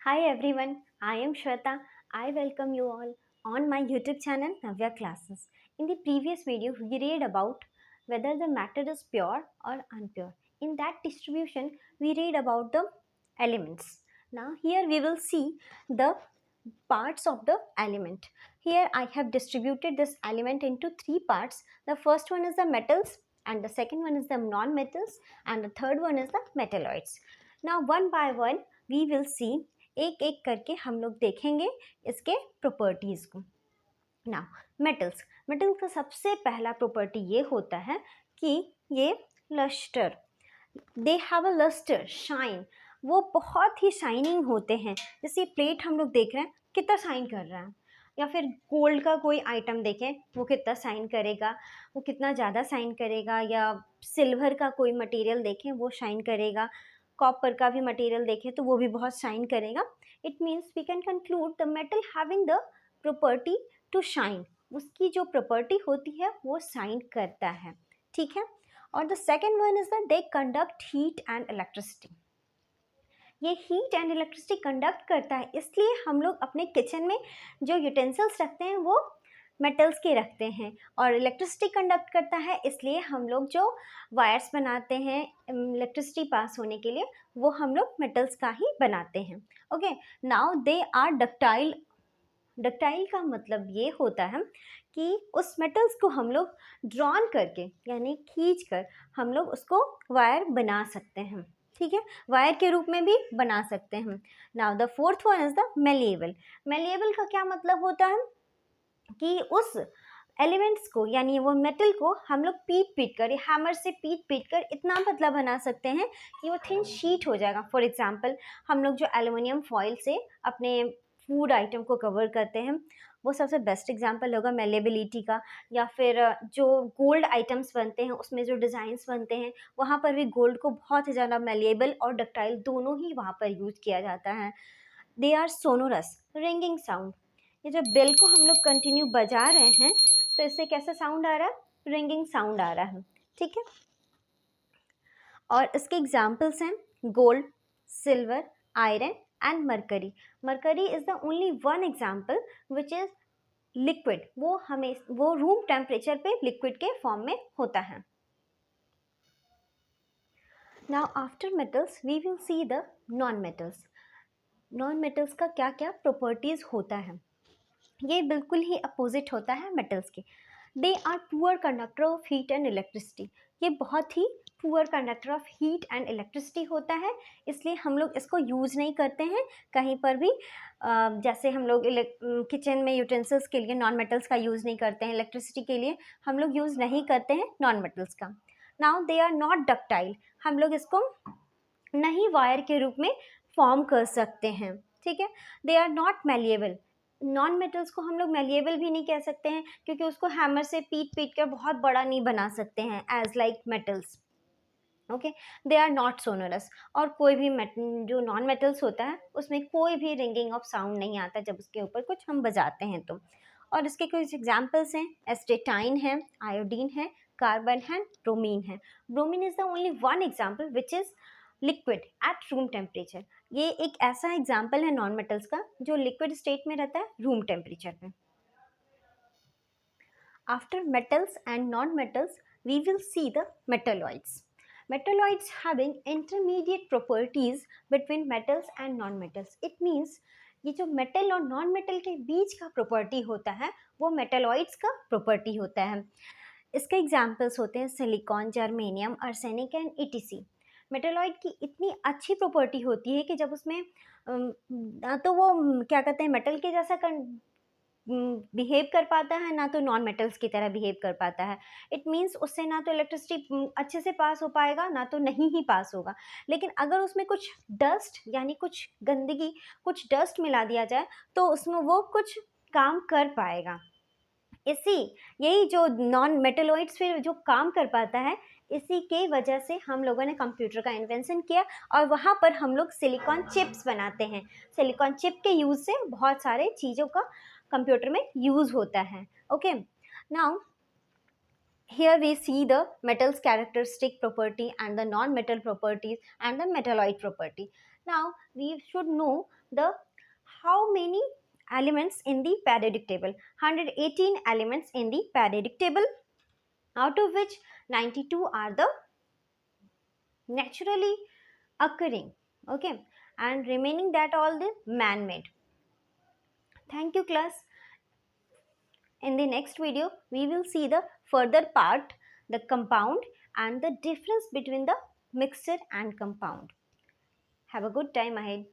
Hi everyone, I am Shweta. I welcome you all on my YouTube channel Navya Classes. In the previous video, we read about whether the matter is pure or unpure. In that distribution, we read about the elements. Now, here we will see the parts of the element. Here I have distributed this element into three parts. The first one is the metals, and the second one is the non-metals, and the third one is the metalloids. Now one by one we will see, एक एक करके हम लोग देखेंगे इसके properties को. Now metals का सबसे पहला प्रॉपर्टी ये होता है कि ये lustre, they have a lustre shine, वो बहुत ही शाइनिंग होते हैं. जैसे प्लेट हम लोग देख रहे हैं कितना शाइन कर रहा है, या फिर गोल्ड का कोई आइटम देखें वो कितना शाइन करेगा, वो कितना ज़्यादा शाइन करेगा, या सिल्वर का कोई मटेरियल देखें वो शाइन करेगा, कॉपर का भी मटेरियल देखें तो वो भी बहुत शाइन करेगा. It means we can conclude the metal having the property to shine, उसकी जो प्रॉपर्टी होती है वो शाइन करता है. ठीक है. और the second one is that they conduct heat and electricity. ये हीट एंड इलेक्ट्रिसिटी कंडक्ट करता है, इसलिए हम लोग अपने किचन में जो यूटेंसिल्स रखते हैं वो मेटल्स के रखते हैं. और इलेक्ट्रिसिटी कंडक्ट करता है, इसलिए हम लोग जो वायर्स बनाते हैं इलेक्ट्रिसिटी पास होने के लिए वो हम लोग मेटल्स का ही बनाते हैं. Okay. Now they are ductile. Ductile का मतलब ये होता है कि उस मेटल्स को हम लोग ड्रॉन करके यानी खींच कर हम लोग उसको वायर बना सकते हैं. ठीक है, वायर के रूप में भी बना सकते हैं. Now the fourth one is the malleable. Malleable का क्या मतलब होता है कि उस एलिमेंट्स को यानी वो मेटल को हम लोग पीट कर या हैमर से पीट कर इतना पतला बना सकते हैं कि वो थिन शीट हो जाएगा. फॉर एग्जांपल हम लोग जो एल्युमिनियम फॉइल से अपने फूड आइटम को कवर करते हैं वो सबसे बेस्ट एग्जांपल होगा मेलेबिलिटी का. या फिर जो गोल्ड आइटम्स बनते हैं उसमें जो डिज़ाइंस बनते हैं वहाँ पर भी गोल्ड को बहुत ही ज़्यादा मेलेबल और डक्टाइल दोनों ही वहाँ पर यूज किया जाता है. They are sonorous, ringing sound. ये जब बेल को हम लोग कंटिन्यू बजा रहे हैं तो इससे कैसा साउंड आ रहा है, रिंगिंग साउंड आ रहा है. ठीक है. और इसके एग्जाम्पल्स हैं gold, silver, iron and mercury. Mercury is the only one example which is liquid, वो रूम टेम्परेचर पे लिक्विड के फॉर्म में होता है. Now after metals we will see the non metals. Non metals का क्या क्या प्रॉपर्टीज होता है, ये बिल्कुल ही अपोजिट होता है मेटल्स के. They are poor conductor of heat and electricity. ये बहुत ही poor conductor of heat and electricity होता है, इसलिए हम लोग इसको यूज़ नहीं करते हैं कहीं पर भी. जैसे हम लोग किचन में यूटेंसिल्स के लिए नॉन मेटल्स का यूज़ नहीं करते हैं, इलेक्ट्रिसिटी के लिए हम लोग यूज़ नहीं करते हैं नॉन मेटल्स का. Now they are not ductile, हम लोग इसको नहीं वायर के रूप में फॉर्म कर सकते हैं. ठीक है. They are not malleable. Non metals को हम लोग मेलिएबल भी नहीं कह सकते हैं क्योंकि उसको हैमर से पीट कर बहुत बड़ा नहीं बना सकते हैं as like metals. Okay. They are not sonorous. और कोई भी जो नॉन मेटल्स होता है उसमें कोई भी रिंगिंग ऑफ साउंड नहीं आता जब उसके ऊपर कुछ हम बजाते हैं तो. और इसके कुछ एग्जाम्पल्स हैं, एस्टेटाइन है, आयोडीन है, कार्बन है, ब्रोमीन है. Bromine is the only one example which is liquid at room temperature. ये एक ऐसा एग्जाम्पल है नॉन मेटल्स का जो लिक्विड स्टेट में रहता है रूम टेम्परेचर पे. After metals and non metals we will see the metalloids. Metalloids having intermediate properties between metals and non-metals. It means ये जो मेटल और नॉन मेटल के बीच का प्रॉपर्टी होता है वो मेटलॉइड्स का प्रॉपर्टी होता है. इसके एग्जाम्पल्स होते हैं silicon, germanium, arsenic and etc. Metalloid की इतनी अच्छी प्रॉपर्टी होती है कि जब उसमें ना तो वो क्या कहते हैं मेटल के जैसा बिहेव कर पाता है, ना तो नॉन मेटल्स की तरह बिहेव कर पाता है. इट मीन्स उससे ना तो इलेक्ट्रिसिटी अच्छे से पास हो पाएगा ना तो नहीं ही पास होगा. लेकिन अगर उसमें कुछ डस्ट यानी कुछ गंदगी, कुछ डस्ट मिला दिया जाए तो उसमें वो कुछ काम कर पाएगा. यही जो नॉन मेटलॉइड्स फिर जो काम कर पाता है, इसी के वजह से हम लोगों ने कंप्यूटर का इन्वेंशन किया और वहाँ पर हम लोग सिलिकॉन चिप्स बनाते हैं. सिलिकॉन चिप के यूज़ से बहुत सारे चीज़ों का कंप्यूटर में यूज़ होता है. Okay. Now here we see the metals characteristic property and the non-metal properties and the metalloid property. Now we should know the how many elements in the periodic table. 118 elements in the periodic table, out of which 92 are the naturally occurring, okay, and remaining that all the man-made. Thank you class. In the next video we will see the further part, the compound and the difference between the mixture and compound. Have a good time ahead.